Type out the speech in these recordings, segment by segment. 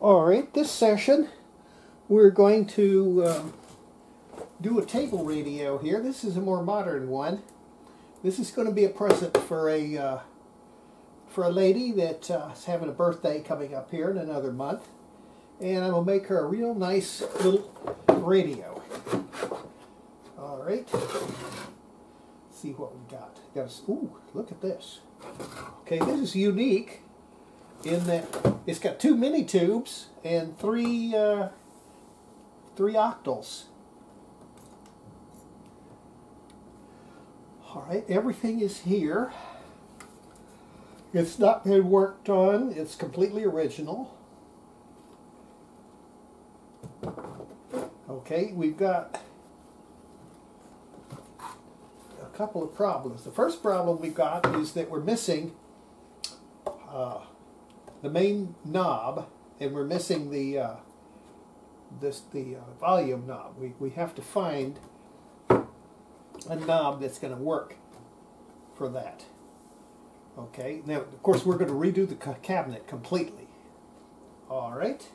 Alright, this session we're going to do a table radio here. This is a more modern one. This is going to be a present for a lady that's having a birthday coming up here in another month. And I will make her a real nice little radio. Alright. See what we got. Ooh, look at this. Okay, this is unique in that it's got 2 mini tubes and three octals. Alright, everything is here. It's not been worked on. It's completely original. Okay, we've got a couple of problems. The first problem we've got is that we're missing the main knob, and we're missing the volume knob. We have to find a knob that's going to work for that. Okay, now of course we're going to redo the cabinet completely. Alright,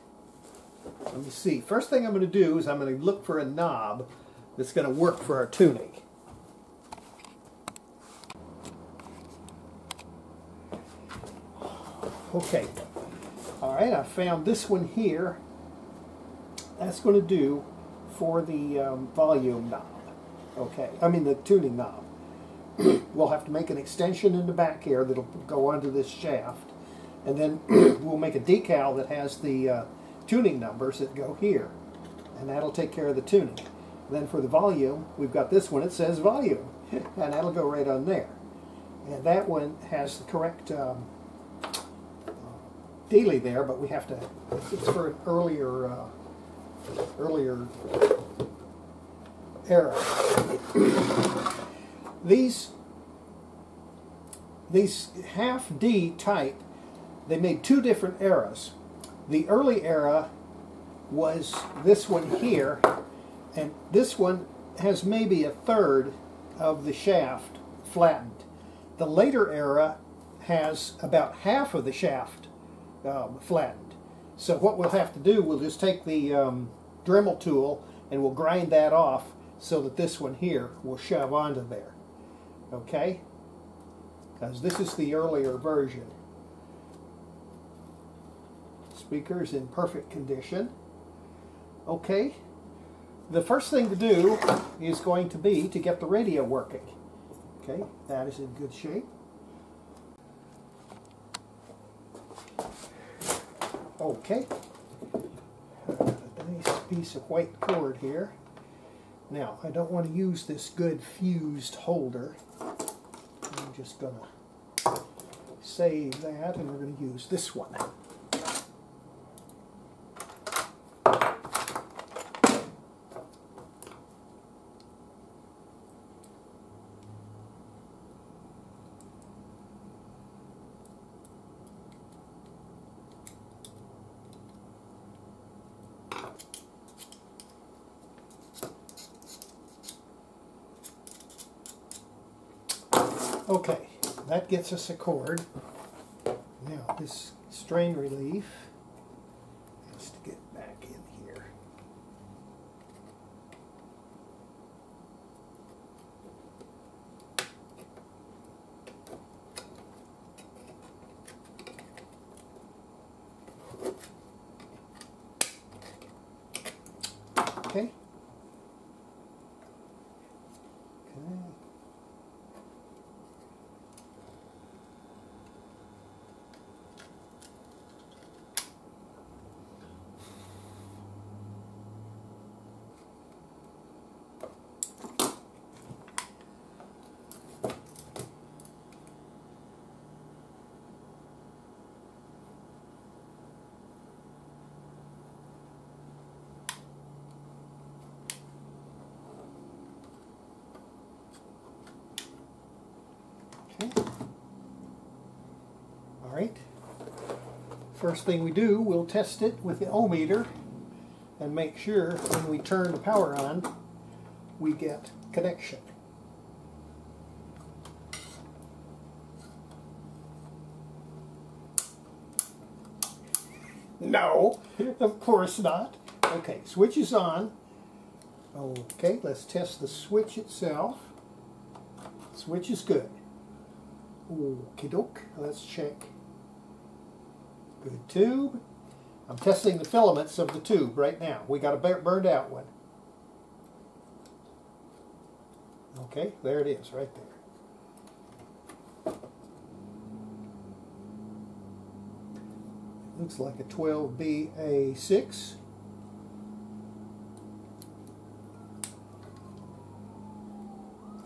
let me see. First thing I'm going to do is I'm going to look for a knob that's going to work for our tuning. Okay, alright, I found this one here. That's going to do for the volume knob. Okay, I mean the tuning knob. We'll have to make an extension in the back here that'll go onto this shaft, and then we'll make a decal that has the tuning numbers that go here, and that'll take care of the tuning. And then for the volume, we've got this one. It says volume, and that'll go right on there. And that one has the correct dealie there, but we have to. It's for an earlier era. These half D type, they made 2 different eras. The early era was this one here, and this one has maybe 1/3 of the shaft flattened. The later era has about half of the shaft flattened. So what we'll have to do, we'll just take the Dremel tool and we'll grind that off so that this one here will shove onto there. Okay? Because this is the earlier version. Speaker's in perfect condition. Okay. The first thing to do is going to be to get the radio working. Okay, that is in good shape. Okay. A nice piece of white cord here. Now, I don't want to use this good fused holder. I'm just going to save that, and we're going to use this one. Okay, that gets us a cord. Now this strain relief has to get back in here. Okay. Alright, first thing we do, we'll test it with the ohmmeter and make sure when we turn the power on, we get connection. No, of course not. Okay, switch is on. Okay, let's test the switch itself. Switch is good. Okie doke, let's check. Good tube. I'm testing the filaments of the tube right now. We got a burned out one. Okay, there it is, right there. Looks like a 12BA6.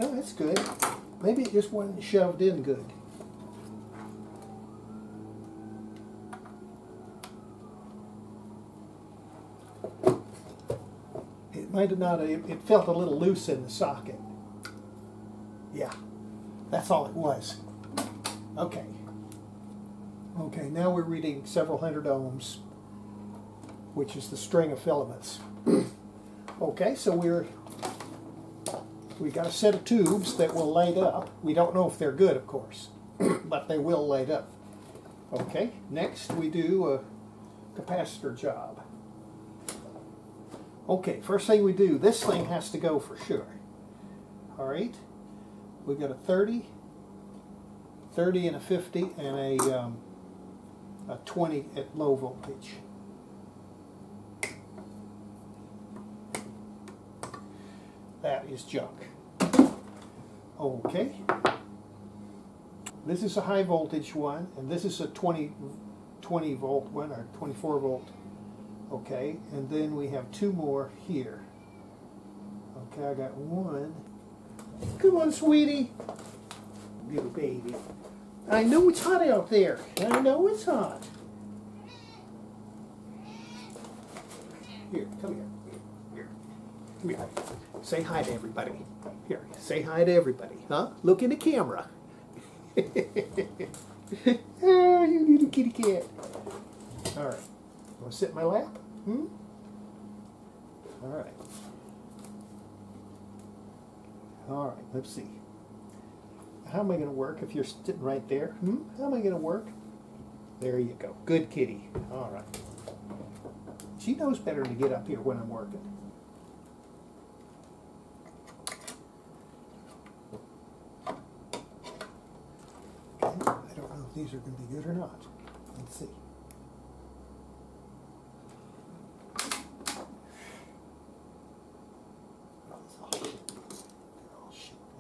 Oh, that's good. Maybe it just wasn't shoved in good. It might have not, it felt a little loose in the socket. Yeah, that's all it was. Okay. Okay, now we're reading several hundred ohms, which is the string of filaments. Okay, so we got a set of tubes that will light up. We don't know if they're good, of course, but they will light up. Okay, next we do a capacitor job. Okay, first thing we do, this thing has to go for sure. All right, we got a 30 and a 50 and a 20 at low voltage. That is junk. Okay. This is a high voltage one, and this is a 20 volt one, or 24 volt. Okay, and then we have two more here. Okay, I got one. Come on, sweetie. Little baby. I know it's hot out there. I know it's hot. Here, come here. Here. Come here. Say hi to everybody. Here, say hi to everybody. Huh? Look in the camera. Oh, you little kitty cat. All right. Want to sit in my lap? Hmm? All right. All right, let's see. How am I going to work if you're sitting right there? Hmm? How am I going to work? There you go. Good kitty. All right. She knows better to get up here when I'm working. Okay. I don't know if these are going to be good or not. Let's see.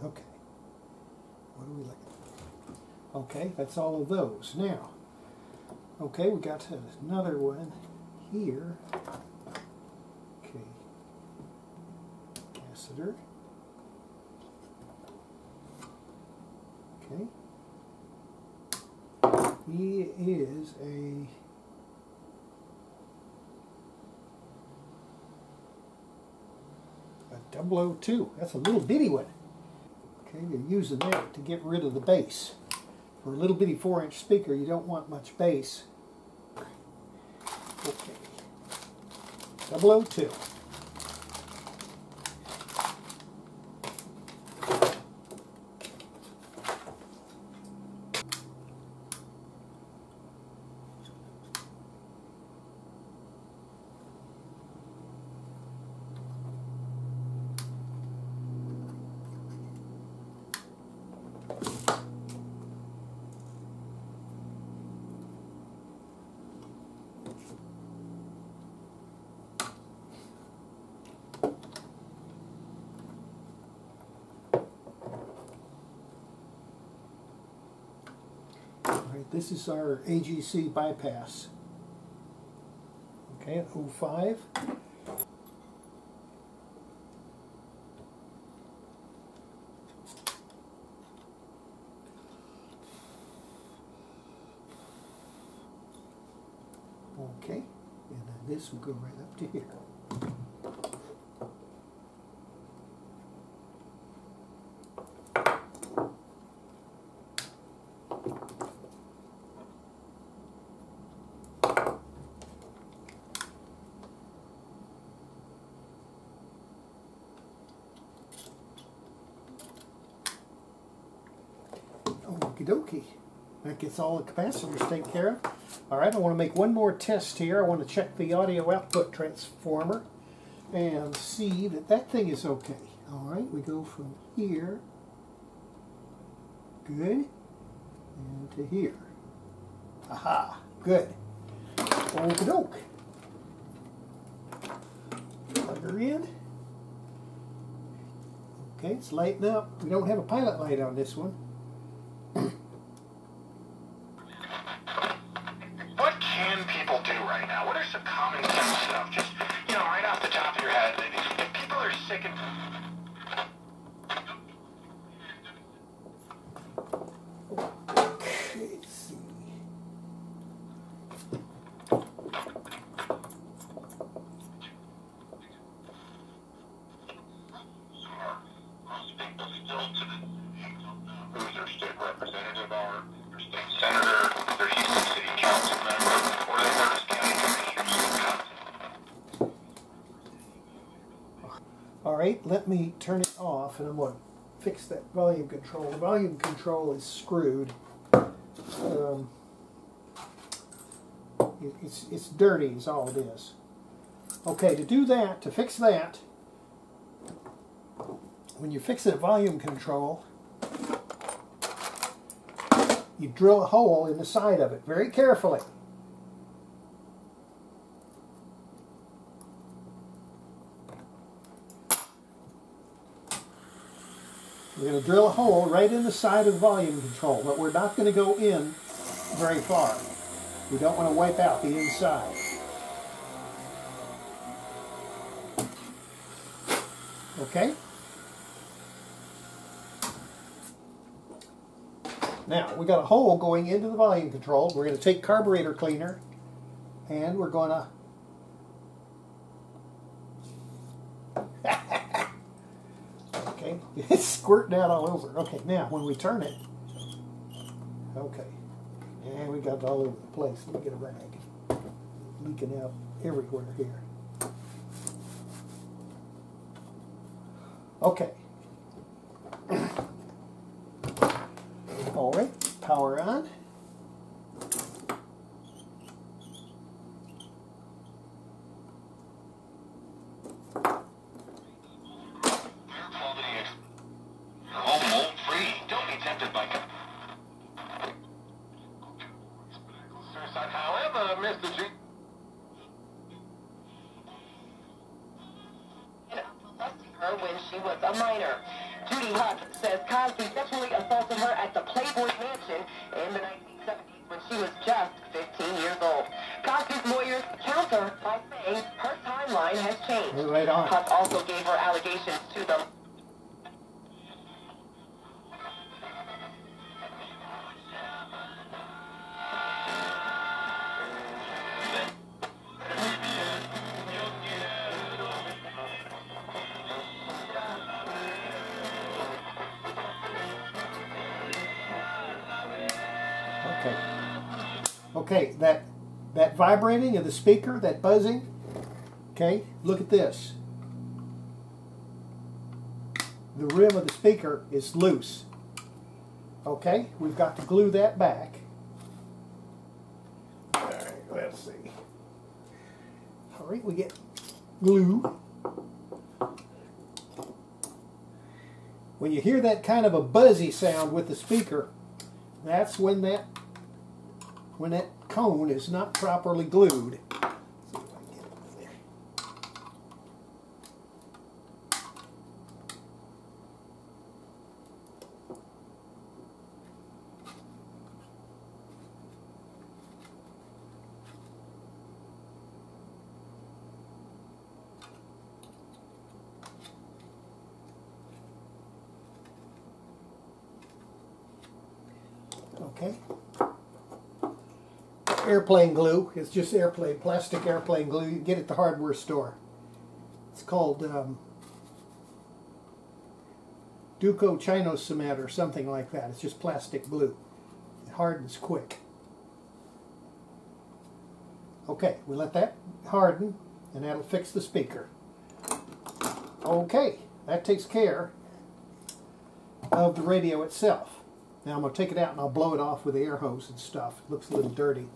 Okay. What are we looking at? Okay, that's all of those. Now, okay, we got another one here. Okay. Capacitor. Okay. He is a a 002. That's a little bitty one. Okay, you're using that to get rid of the bass. For a little bitty 4-inch speaker, you don't want much bass. Okay. 002. This is our AGC bypass. Okay, at 05. Okay, and then this will go right up to here. Okie dokie. That gets all the capacitors taken care of. All right, I want to make one more test here. I want to check the audio output transformer and see that that thing is okay. All right, we go from here, good, and to here. Aha, good. Okie doke. Plug her in. Okay, it's lighting up. We don't have a pilot light on this one. What can people do right now? What are some common sense stuff? Just, you know, right off the top of your head. If people are sick and... Okay, let's see. Who's their state representative are, their state senator, their Houston City Council member, or their Harris County Commissioner. All right, let me turn it off, and I'm going to fix that volume control. The volume control is screwed. It's dirty is all it is. Okay, to do that, to fix that, when you fix a volume control, you drill a hole in the side of it very carefully. We're going to drill a hole right in the side of the volume control, but we're not going to go in very far. We don't want to wipe out the inside. Okay? Now, we got a hole going into the volume control. We're going to take carburetor cleaner, and we're going to... Okay, it's squirting out all over. Okay, now, when we turn it... Okay, and we got it all over the place. Let me get a rag. Leaking out everywhere here. Okay. All right, power on. However, Mr. G. Her when she was a minor. Judy Huck says Cosby sexually assaulted her at the Playboy Mansion in the 1970s when she was just 15 years old. Cosby's lawyers counter by saying her timeline has changed. Right on. Huck also gave her allegations to them. Okay, that vibrating of the speaker, that buzzing, okay, look at this. The rim of the speaker is loose. Okay, we've got to glue that back. All right, let's see. All right, we get glue. When you hear that kind of a buzzy sound with the speaker, that's when that cone is not properly glued. Let's see if I can get it over there. Okay. Airplane glue. It's just plastic airplane glue. You can get it at the hardware store. It's called Duco Chino Cement or something like that. It's just plastic glue. It hardens quick. Okay, we let that harden and that'll fix the speaker. Okay, that takes care of the radio itself. Now I'm going to take it out and I'll blow it off with the air hose and stuff. It looks a little dirty.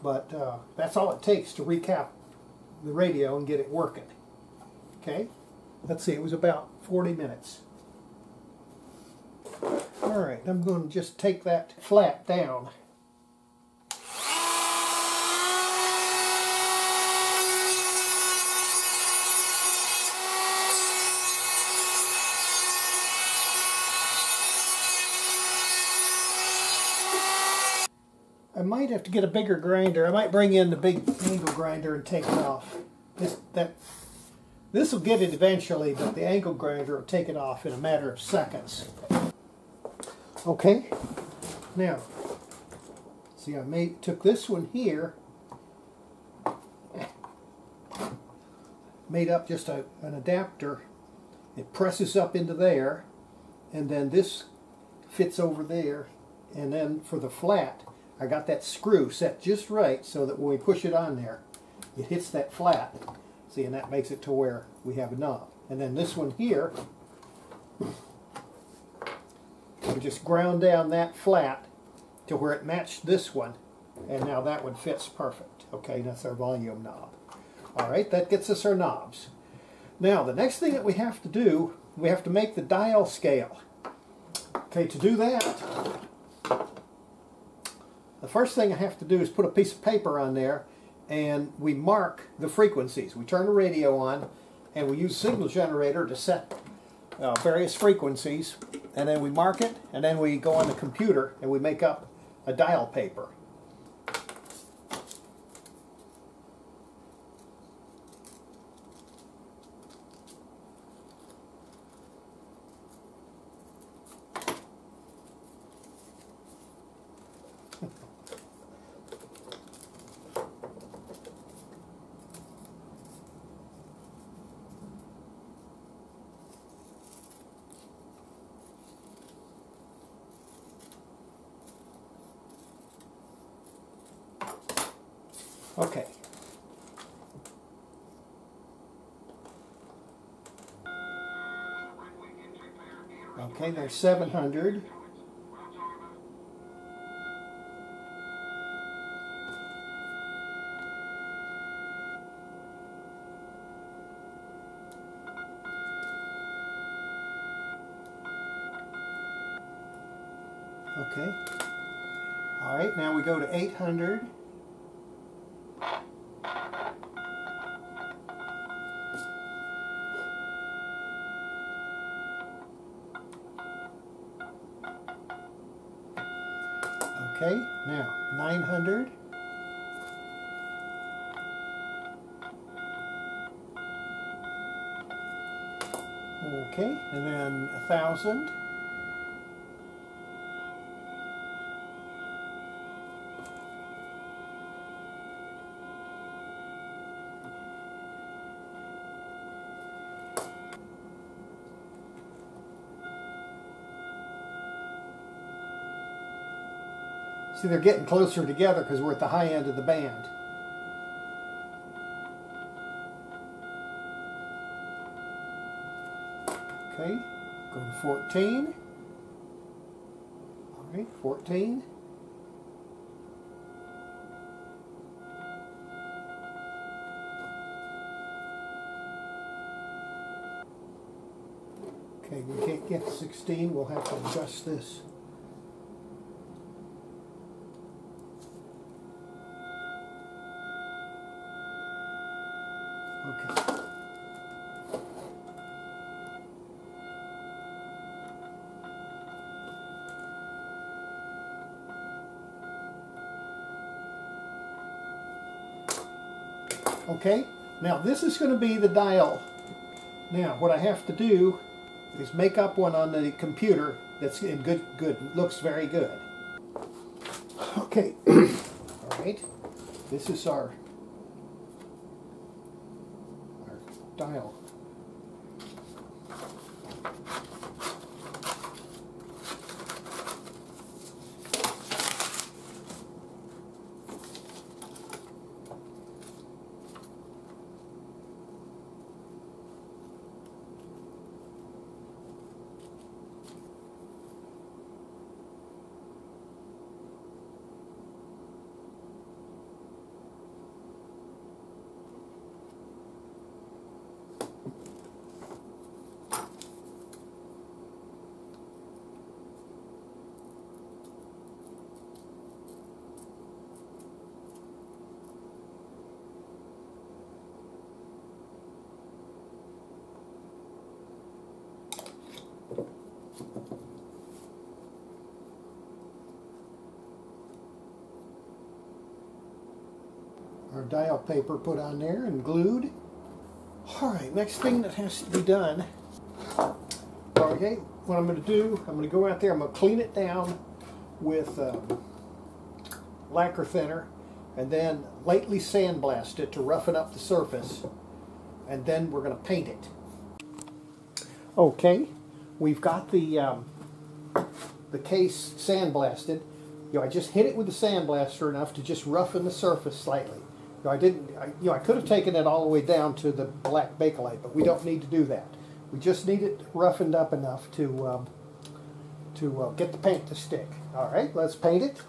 But that's all it takes to recap the radio and get it working. Okay? Let's see, it was about 40 minutes. Alright, I'm going to just take that flat down. I might have to get a bigger grinder. I might bring in the big angle grinder and take it off. This will get it eventually, but the angle grinder will take it off in a matter of seconds. Okay, now, see, I took this one here, made up just an adapter. It presses up into there, and then this fits over there, and then for the flat, I got that screw set just right so that when we push it on there, it hits that flat. See, and that makes it to where we have a knob. And then this one here, we just ground down that flat to where it matched this one, and now that one fits perfect. Okay, that's our volume knob. All right, that gets us our knobs. Now, the next thing that we have to do, we have to make the dial scale. Okay, to do that, the first thing I have to do is put a piece of paper on there, and we mark the frequencies. We turn the radio on, and we use a signal generator to set various frequencies, and then we mark it, and then we go on the computer and we make up a dial paper. Okay. Okay, there's 700. Okay. All right, now we go to 800. Okay, now 900. Okay, and then 1,000. See, they're getting closer together because we're at the high end of the band. Okay, go to 14. All right, 14. Okay, we can't get 16. We'll have to adjust this. Okay. Okay, now this is going to be the dial. Now what I have to do is make up one on the computer that's in good, looks very good. Okay, all right, this is our dial. Our dial paper put on there and glued. Alright, next thing that has to be done. Okay, what I'm going to do, I'm going to go out there, I'm going to clean it down with lacquer thinner, and then lightly sandblast it to roughen up the surface, and then we're going to paint it. Okay, we've got the case sandblasted. I just hit it with the sandblaster enough to just roughen the surface slightly. I could have taken it all the way down to the black Bakelite, but we don't need to do that. We just need it roughened up enough to get the paint to stick. All right, let's paint it.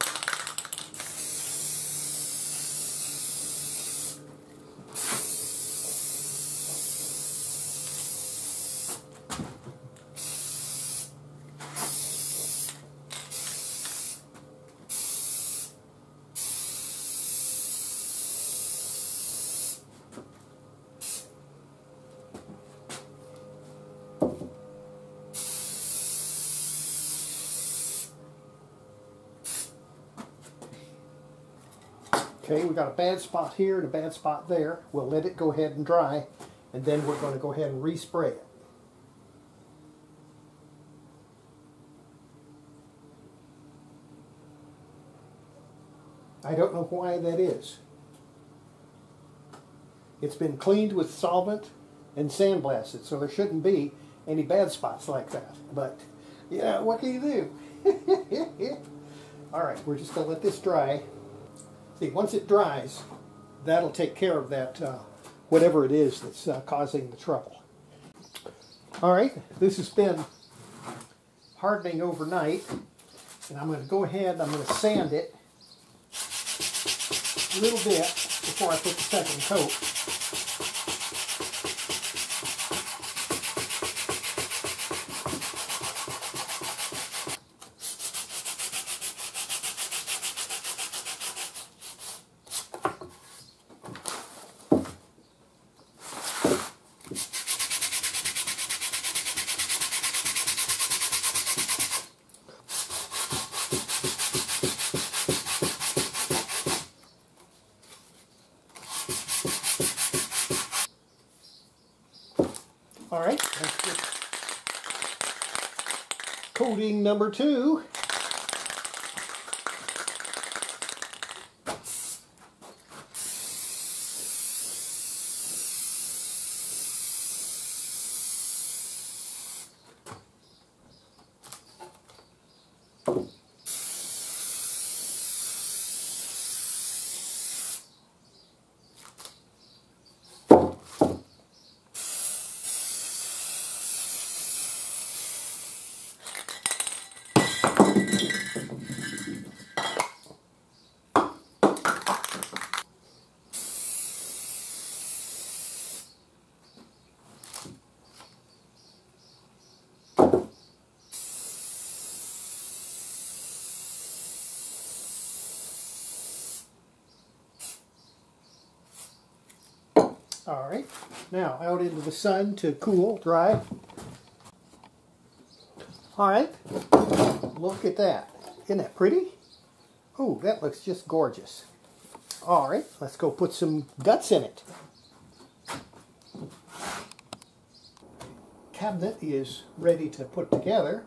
Okay, we got a bad spot here and a bad spot there. We'll let it go ahead and dry, and then we're going to go ahead and respray it. I don't know why that is. It's been cleaned with solvent and sandblasted, so there shouldn't be any bad spots like that. But, yeah, what can you do? Alright, we're just going to let this dry. See, once it dries, that'll take care of that, whatever it is that's causing the trouble. Alright, this has been hardening overnight, and I'm going to go ahead, I'm going to sand it a little bit before I put the second coat. All right, let's get coating number 2. All right, now out into the sun to cool, dry. All right, look at that. Isn't that pretty? Oh, that looks just gorgeous. All right, let's go put some guts in it. Cabinet is ready to put together.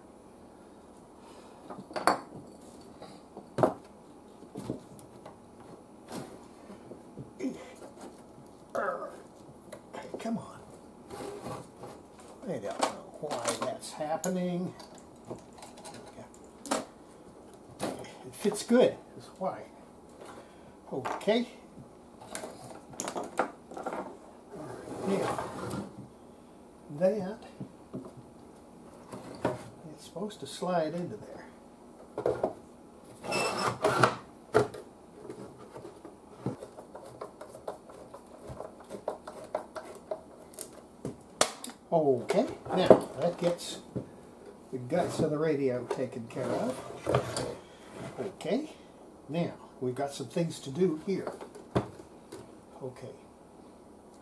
Come on. I don't know why that's happening. It fits good, is why. Okay. Now, that it's supposed to slide into there. Okay, now that gets the guts of the radio taken care of. Okay, now we've got some things to do here. Okay,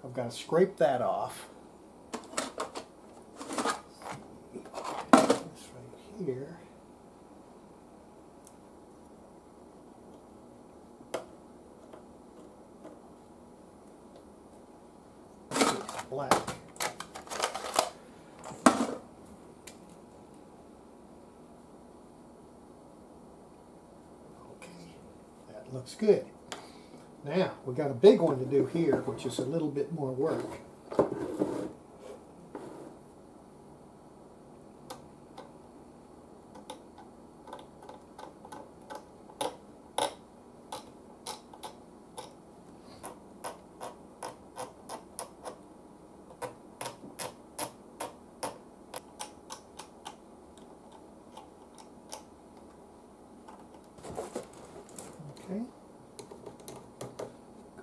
I've got to scrape that off. here. Black. Okay, that looks good. Now, we got a big one to do here, which is a little bit more work. Okay,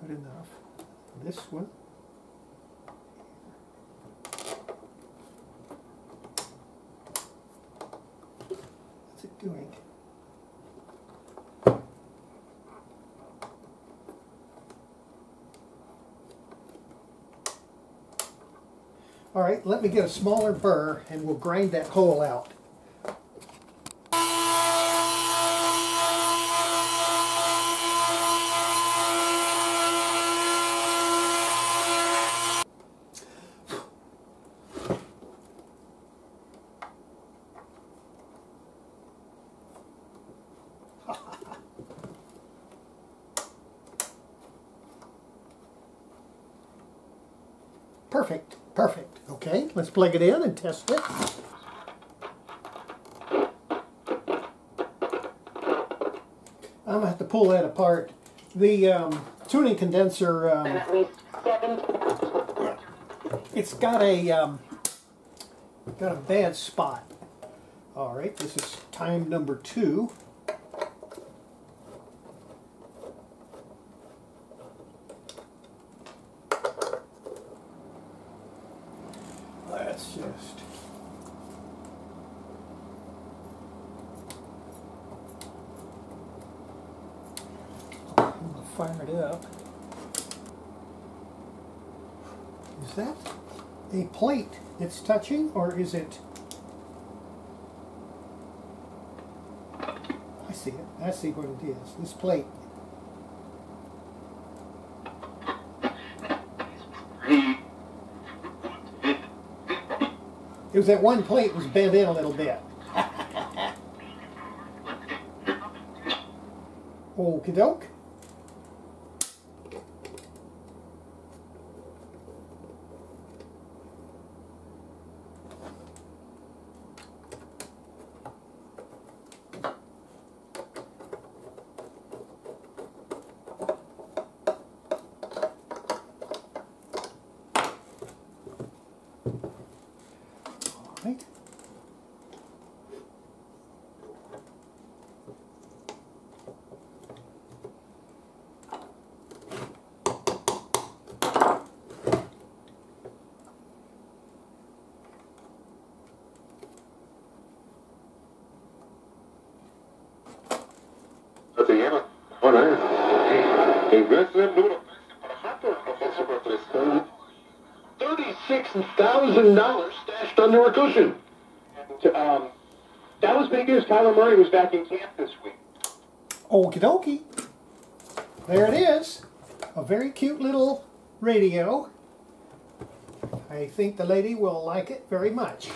good enough. This one. What's it doing? All right, let me get a smaller burr and we'll grind that hole out. Perfect, perfect. Okay, let's plug it in and test it. I'm going to have to pull that apart. The tuning condenser, it's got a bad spot. All right, this is time number 2. Let's just fire it up. Is that a plate it's touching, or is it? I see it. I see what it is. This plate. It was that one plate was bent in a little bit. Okie doke. Right. $36,000 stashed under a cushion. And, that was big news. Kyler Murray was back in camp this week. Okie dokie. There it is. A very cute little radio. I think the lady will like it very much.